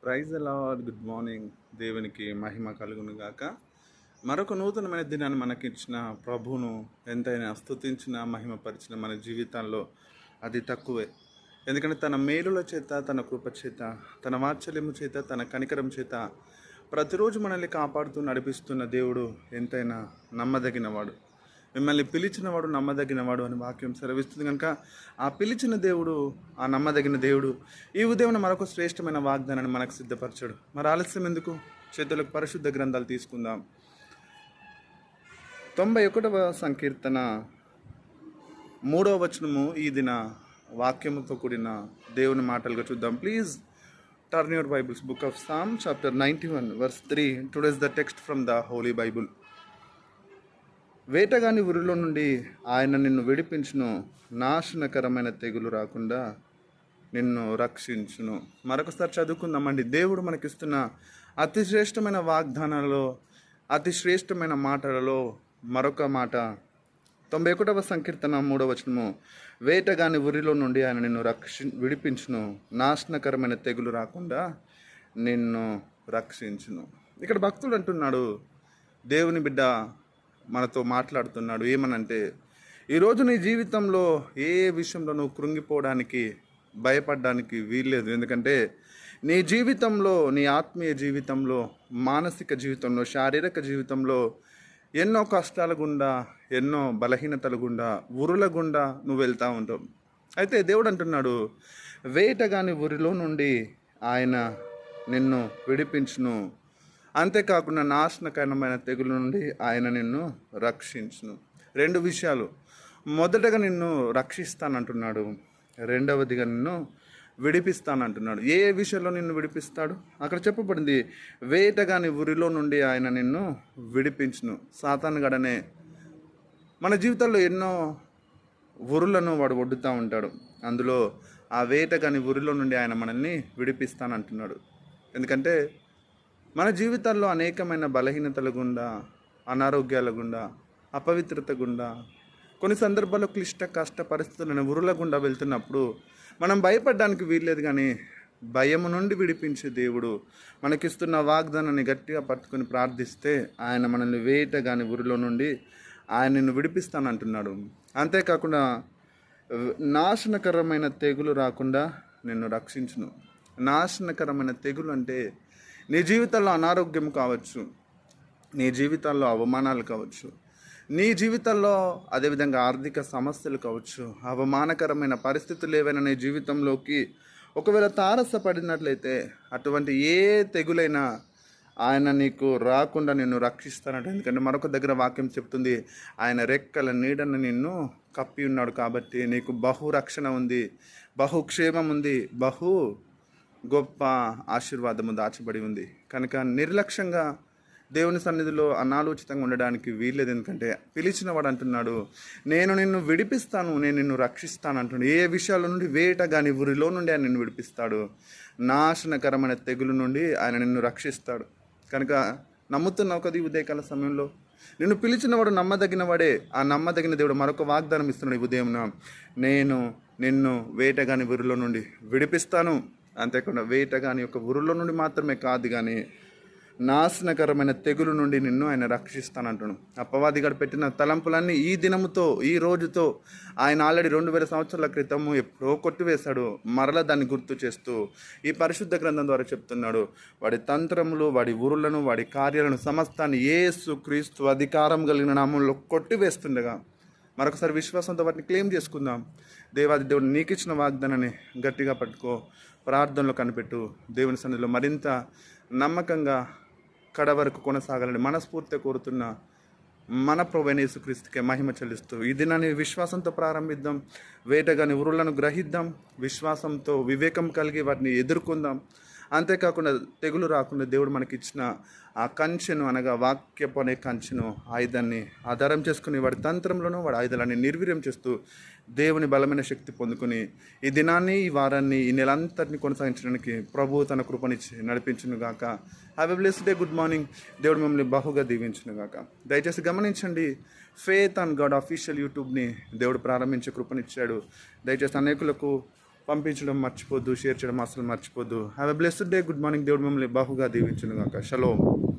Praise the lord. Good morning. దేవునికి మహిమ కలుగును గాక. మరొక నూతనమైన దినాన్ని మనకిచ్చిన ప్రభువును ఎంతైనా స్తుతించిన మహిమపరిచిన మన జీవితాల్లో అది తక్కువే. ఎందుకంటే తన మేలుల చేత, తన కృప చేత, తన వాత్సల్యము చేత, తన కనికరం చేత ప్రతిరోజు మనల్ని కాపాడుతూ నడిపిస్తున్న దేవుడు ఎంతైనా నమ్మదగినవాడు. మిమ్మల్ని పిలిచినవాడు నమ్మదగినవాడు అని వాక్యం సెలవిస్తుంది. కనుక ఆ పిలిచిన దేవుడు, ఆ నమ్మదగిన దేవుడు ఈ ఉదయం మరొక శ్రేష్టమైన వాగ్దానాన్ని మనకు సిద్ధపరచాడు. మరి ఆలస్యం ఎందుకు? చేతులకు పరిశుద్ధ గ్రంథాలు తీసుకుందాం. 91వ సంకీర్తన 3వ వచనము ఈ దిన వాక్యముతో కూడిన దేవుని మాటలుగా చూద్దాం. Please turn your Bibles, book of Psalm chapter 91 verse 3. Today's the text from the holy Bible. వేటగాని ఉరిలో నుండి ఆయన నిన్ను విడిపించును, నాశనకరమైన తెగులు రాకుండా నిన్ను రక్షించును. మరొకసారి చదువుకుందామండి. దేవుడు మనకిస్తున్న అతి శ్రేష్టమైన వాగ్దానాలలో, అతి శ్రేష్టమైన మాటలలో మరొక మాట. 91వ సంకీర్తన 3వ వచనము. వేటగాని ఉరిలో నుండి ఆయన నిన్ను విడిపించును, నాశనకరమైన తెగులు రాకుండా నిన్ను రక్షించును. ఇక్కడ భక్తుడు అంటున్నాడు, దేవుని బిడ్డ మనతో మాట్లాడుతున్నాడు. ఏమనంటే, ఈరోజు నీ జీవితంలో ఏ విషయంలో నువ్వు కృంగిపోవడానికి, భయపడడానికి వీల్లేదు. ఎందుకంటే నీ జీవితంలో, నీ ఆత్మీయ జీవితంలో, మానసిక జీవితంలో, శారీరక జీవితంలో ఎన్నో కష్టాల గుండా, ఎన్నో బలహీనతల గుండా, ఉరుల గుండా నువ్వు వెళ్తూ ఉంటావు. అయితే దేవుడు అంటున్నాడు, వేటగాని ఉరిలో నుండి ఆయన నిన్ను విడిపించును, అంతేకాకుండా నాశనకరమైన తెగుల నుండి ఆయన నిన్ను రక్షించును. రెండు విషయాలు. మొదటగా నిన్ను రక్షిస్తానంటున్నాడు, రెండవదిగా నిన్ను విడిపిస్తానంటున్నాడు. ఏ విషయంలో నిన్ను విడిపిస్తాడు? అక్కడ చెప్పబడింది, వేటగాని ఉరిలో నుండి ఆయన నిన్ను విడిపించును. సాతాను గడనే మన జీవితాల్లో ఎన్నో ఉరులను వాడు ఒడ్డుతూ ఉంటాడు. అందులో ఆ వేటగాని ఉరిలో నుండి ఆయన మనల్ని విడిపిస్తానంటున్నాడు. ఎందుకంటే మన జీవితాల్లో అనేకమైన బలహీనతల గుండా, అనారోగ్యాల గుండా, అపవిత్రత గుండా, కొన్ని సందర్భాల్లో క్లిష్ట కష్ట పరిస్థితులను ఉరుల గుండా వెళ్తున్నప్పుడు మనం భయపడడానికి వీల్లేదు. కానీ భయము నుండి విడిపించే దేవుడు మనకిస్తున్న వాగ్దానాన్ని గట్టిగా పట్టుకొని ప్రార్థిస్తే ఆయన మనల్ని వేటగాని ఉరిలో నుండి ఆయన నిన్ను విడిపిస్తానంటున్నాడు. అంతేకాకుండా నాశనకరమైన తెగులు రాకుండా నిన్ను రక్షించును. నాశనకరమైన తెగులు అంటే నీ జీవితంలో అనారోగ్యం కావచ్చు, నీ జీవితాల్లో అవమానాలు కావచ్చు, నీ జీవితంలో అదేవిధంగా ఆర్థిక సమస్యలు కావచ్చు, అవమానకరమైన పరిస్థితులు ఏవైనా నీ జీవితంలోకి ఒకవేళ తారసపడినట్లయితే అటువంటి ఏ తెగులైనా ఆయన నీకు రాకుండా నిన్ను రక్షిస్తానంట. ఎందుకంటే మరొక దగ్గర వాక్యం చెప్తుంది, ఆయన రెక్కల నీడను నిన్ను కప్పి ఉన్నాడు కాబట్టి నీకు బహురక్షణ ఉంది, బహుక్షేమం ఉంది, బహు గొప్ప ఆశీర్వాదము దాచబడి ఉంది. కనుక నిర్లక్ష్యంగా దేవుని సన్నిధిలో అనాలోచితంగా ఉండడానికి వీల్లేదు. ఎందుకంటే పిలిచిన వాడు అంటున్నాడు, నేను నిన్ను విడిపిస్తాను, నేను నిన్ను రక్షిస్తాను అంటున్నాడు. ఏ విషయాల నుండి? వేటగాని ఉరిలో నుండి ఆయన నిన్ను విడిపిస్తాడు, నాశనకరమైన తెగులు నుండి ఆయన నిన్ను రక్షిస్తాడు. కనుక నమ్ముతున్నావు కదా? ఈ ఉదయకాల సమయంలో నిన్ను పిలిచిన వాడు నమ్మదగిన వాడే. ఆ నమ్మదగిన దేవుడు మరొక వాగ్దానం ఇస్తున్నాడు ఈ ఉదయం, నేను నిన్ను వేటగాని ఉరిలో నుండి విడిపిస్తాను. అంతేకాకుండా వేటగాని యొక్క ఉరులో నుండి మాత్రమే కాదు, కానీ నాశనకరమైన తెగులు నుండి నిన్ను ఆయన రక్షిస్తానంటాను. అపవాదిగాడు పెట్టిన తలంపులన్నీ ఈ దినముతో, ఈ రోజుతో ఆయన ఆల్రెడీ 2000 సంవత్సరాల క్రితము ఎప్పుడో కొట్టివేశాడు. మరలా దాన్ని గుర్తు చేస్తూ ఈ పరిశుద్ధ గ్రంథం ద్వారా చెప్తున్నాడు, వాడి తంత్రములు, వాడి ఉరులను, వాడి కార్యాలను సమస్తాన్ని యేసు క్రీస్తు అధికారం కలిగిన నామంలో కొట్టివేస్తుండగా మరొకసారి విశ్వాసంతో వాటిని క్లెయిమ్ చేసుకుందాం. దేవాది దేవుడు నీకు ఇచ్చిన వాగ్దానాన్ని గట్టిగా పట్టుకో, ప్రార్థనలో కనిపెట్టు. దేవుని సన్నిధిలో మరింత నమ్మకంగా కడ వరకు కొనసాగాలని మనస్ఫూర్తిగా కోరుతున్న మన ప్రభువైన యేసుక్రీస్తుకే మహిమ చెల్లిస్తూ ఈ దినాన్ని విశ్వాసంతో ప్రారంభిద్దాం. వేటగాని ఉరులను గ్రహిద్దాం, విశ్వాసంతో వివేకం కలిగి వాటిని ఎదుర్కొందాం. అంతేకాకుండా తెగులు రాకుండా దేవుడు మనకిచ్చిన ఆ కంచెను, అనగా వాక్యపు అనే కంచెను, ఆయుధాన్ని ఆధారం చేసుకుని వాడి తంత్రంలోనూ వాడి ఆయుధాలని నిర్వీర్యం చేస్తూ దేవుని బలమైన శక్తి పొందుకొని ఈ దినాన్ని, ఈ వారాన్ని, ఈ నెలంతటిని కొనసాగించడానికి ప్రభు తన కృపనిచ్చి నడిపించును గాక. Have a blessed day. Good morning. దేవుడు మిమ్మల్ని బహుగా దీవించును గాక. దయచేసి గమనించండి, ఫేత్ ఆన్ గాడ్ అఫీషియల్ యూట్యూబ్ని దేవుడు ప్రారంభించే కృపనిచ్చాడు. దయచేసి అనేకులకు పంపించడం మర్చిపోద్దు, షేర్ చేయడం అసలు మర్చిపోద్దు. Have a blessed day. Good morning. దేవుడు మిమ్మల్ని బహుగా దీవించును గాక. షలోమ్.